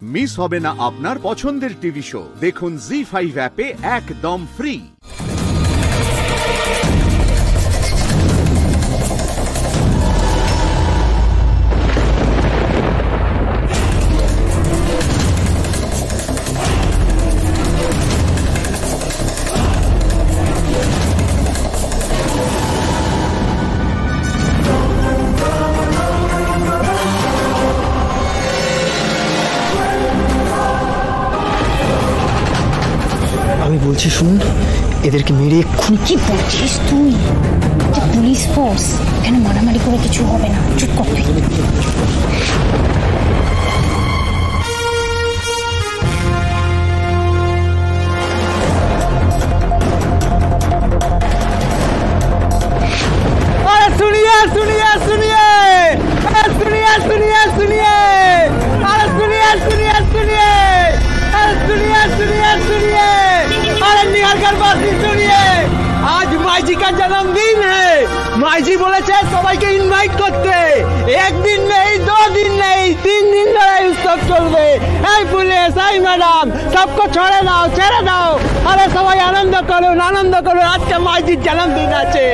Miss হবে না আপনার পছন্দের টিভি শো। দেখুন জি5 অ্যাপে একদম ফ্রি। আমি বলছি শুনুন, এদেরকে মেরে এক্ষুনি। কি বলছিস তুই? পুলিশ ফোর্স, এখানে মারামারি করে কিছু হবে না, চুপ কর। सुनिए सुनिए सुनिए सुनिए सुनिए सुनिए अरे सुनिए सुनिए सुनिए अरे सुनिए सुनिए सुनिए अरे निहालगढ़वासी सुनिए, आज माई जी का जन्मदिन है। माई जी बोले सबाई के इनवाइट करते, एक दिन नहीं, 2 दिन नहीं, 3 दिन धरे उत्सव चलবে। এই পুলিশ, এই ম্যাডাম, सबको ছেড়ে দাও। अरे সবাই আনন্দ করুন, আজকে মাই জির জন্মদিন আছে।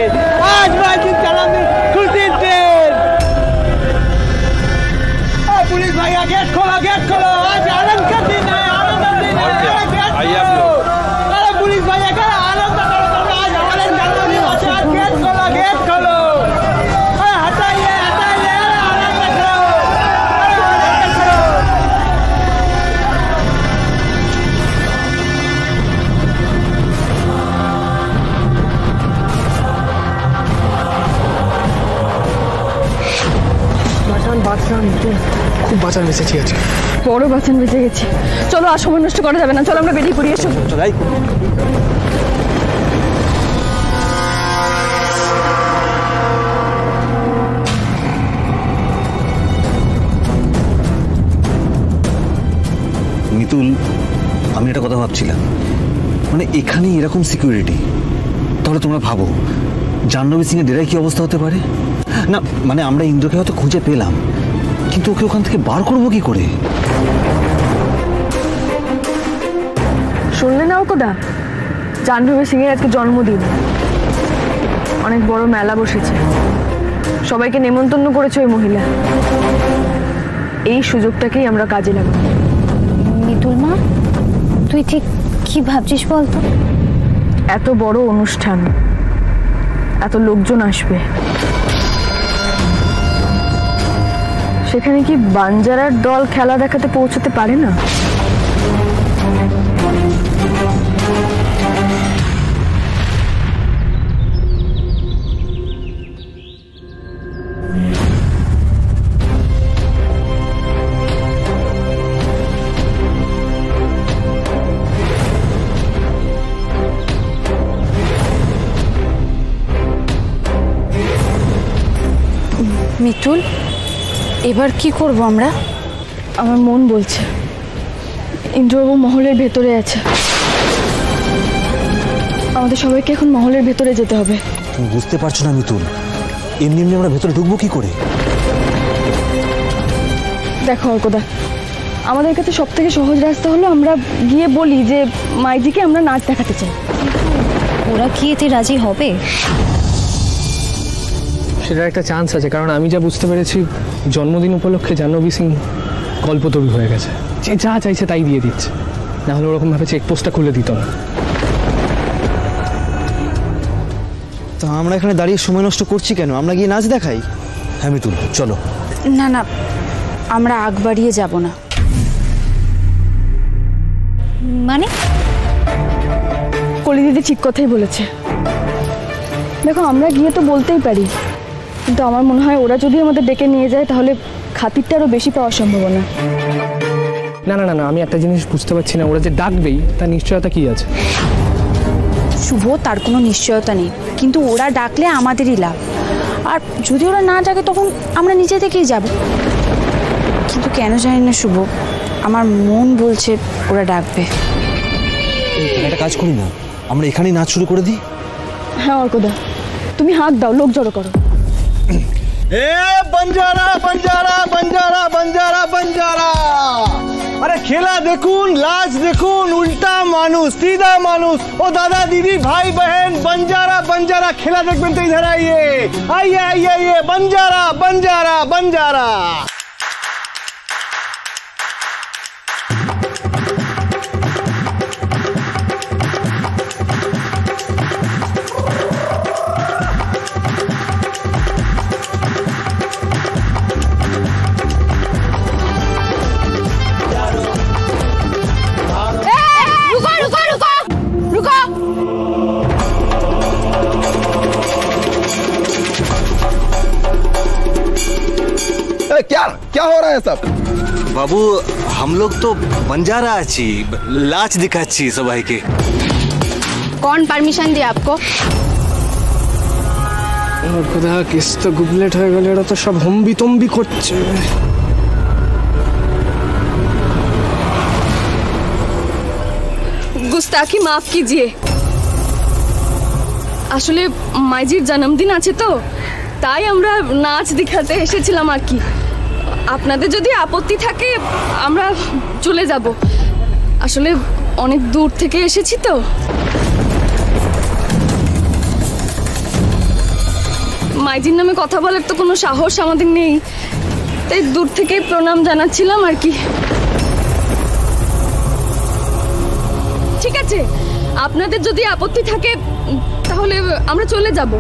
আজ মাই জির জন্মদিন, খুশির দিন। पुलिस भैया गेट खोलो, आज आनंद का दिन है, अरे पुलिस भैया का आनंद करो, आज हमारे जन्मदिन है, आज गेट खोलो। अरे हटाइए, आनंद करो। বাঁচান, খুব বাঁচান বেঁচেছি আজকে, বড় বাঁচান বেঁচে গেছি। চলো, আর সময় নষ্ট করা যাবে না, চলো আমরা বেরিয়ে পড়ি। এসো চলাই। মিতুল, আমি একটা কথা ভাবছিলাম, মানে এখানে এরকম সিকিউরিটি, তাহলে তোমরা ভাবো জাহ্নবী সিং এর ডেরায় কি অবস্থা হতে পারে। না মানে আমরা ইন্দ্রকে হয়তো খুঁজে পেলাম, কিন্তু ওকে ওখান থেকে বার করবো কি করে? শুনলে না ওকদা, জাহ্নবী সিং এর আজকে জন্মদিন, অনেক বড় মেলা বসেছে, সবাইকে নেমন্তন্ন করেছে ওই মহিলা। এই সুযোগটাকেই আমরা কাজে লাগাবো। মিতুল মা, তুই ঠিক কি ভাবছিস বলতো? এত বড় অনুষ্ঠান, এত লোকজন আসবে, সেখানে কি বাঞ্জারার দল খেলা দেখাতে পৌঁছতে পারে না? মিতুল, এবার কি করব আমরা? আমার মন বলছে ইন্দ্রবাবু মহলের ভেতরে আছে, আমাদের সবাইকে এখন মহলের ভেতরে যেতে হবে। তুমি বুঝতে পারছো না মিতুল, এমনি আমরা ভেতরে ঢুকবো কি করে? দেখো অর্কদা, আমাদের কাছে সব থেকে সহজ রাস্তা হলো আমরা গিয়ে বলি যে মাইজিকে আমরা নাচ দেখাতে চাই। ওরা কি এতে রাজি হবে? সেটার একটা চান্স আছে, কারণ আমি যা বুঝতে পেরেছি জন্মদিন উপলক্ষে জাহ্নবী সিং কল্পতরু হয়ে গেছে, যে যা চাইছে তাই দিয়ে দিচ্ছে, না হলে ওরকমভাবে চেকপোস্টটা খুলে দিত না। তা আমরা এখানে দাঁড়িয়ে সময় নষ্ট করছি কেন? আমরা গিয়ে নাচ দেখাই। হ্যাঁ মিতুল, চলো। না, আমরা আগ বাড়িয়ে যাব না। মানে কলি দিদি ঠিক কথাই বলেছে। দেখো, আমরা গিয়ে তো বলতেই পারি, কিন্তু আমার মনে হয় ওরা যদি আমাদের ডেকে নিয়ে যায় তাহলে খাতিরটা আরো বেশি পাওয়ার সম্ভাবনা। না, আমি একটা জিনিস বুঝতে পারছি না, ওরা যে ডাকবেই তার নিশ্চয়তা কি আছে? শুভ, তার কোনো নিশ্চয়তা নেই, কিন্তু ওরা ডাকলে আমাদেরই লাভ, আর যদি ওরা না ডাকে তখন আমরা নিজে থেকেই যাব। কিন্তু কেন জানি না শুভ, আমার মন বলছে ওরা ডাকবে। একটা কাজ করি না, আমরা এখানেই নাচ শুরু করে দিই। হ্যাঁ অর্কদা, তুমি হাত দাও, লোক জড়ো করো। ए बंजारा बंजारा बंजारा बंजारा बंजारा আরে খেলা দেখুন, লাজ দেখুন, উল্টা মানুষ सीधा মানুষ। ও দাদা দিদি ভাই बहन बंजारा बंजारा খেলা দেখবেন তো इधर आइए आइए आइए आइए बंजारा बंजारा बंजारा। क्या क्या हो रहा है सब? বাবু हम लोग तो बंजारा আছি, লাচ দেখাচ্ছি সবাইকে। कौन परमिशन दिया आपको? খোদা কেস তো গুবলেট হয়ে গেল, এরা তো সব হম্বি তম্বি করছে। गुस्ताखी माफ कीजिए, আসলে মাইজির জন্মদিন আছে তো, তাই আমরা নাচ দেখাতে এসেছিলাম আর কি। আপনাদের যদি আপত্তি থাকে আমরা চলে যাব, আসলে অনেক দূর থেকে এসেছি তো। মাইজির নামে কথা বলার তো কোনো সাহস আমাদের নেই, তাই দূর থেকে প্রণাম জানাচ্ছিলাম আর কি। ঠিক আছে, আপনাদের যদি আপত্তি থাকে তাহলে আমরা চলে যাব।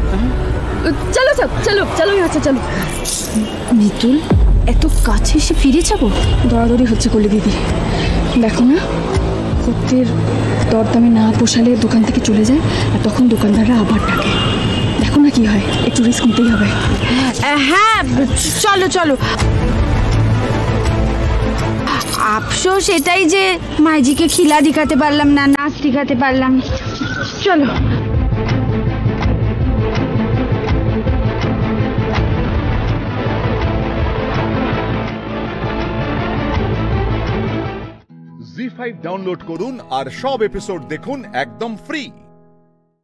চলো সব, চলো চলো আচ্ছা চলো। মিতুল, এত কাছে এসে ফিরে যাবো? দরাদরি হচ্ছে করলে দিদি, দেখো না সত্যের দরদামে না পোষালে দোকান থেকে চলে যায়, আর তখন দোকানদাররা আবার ডাকে। দেখো না কি হয়, একটু রিস্ক নিতেই হবে। হ্যাঁ চলো চলো। আফসোস এটাই যে মাইজিকে খিলা দিখাতে পারলাম না, নাচ দিখাতে পারলাম। চলো। জি5 ডাউনলোড করুন আর সব এপিসোড দেখুন একদম ফ্রি।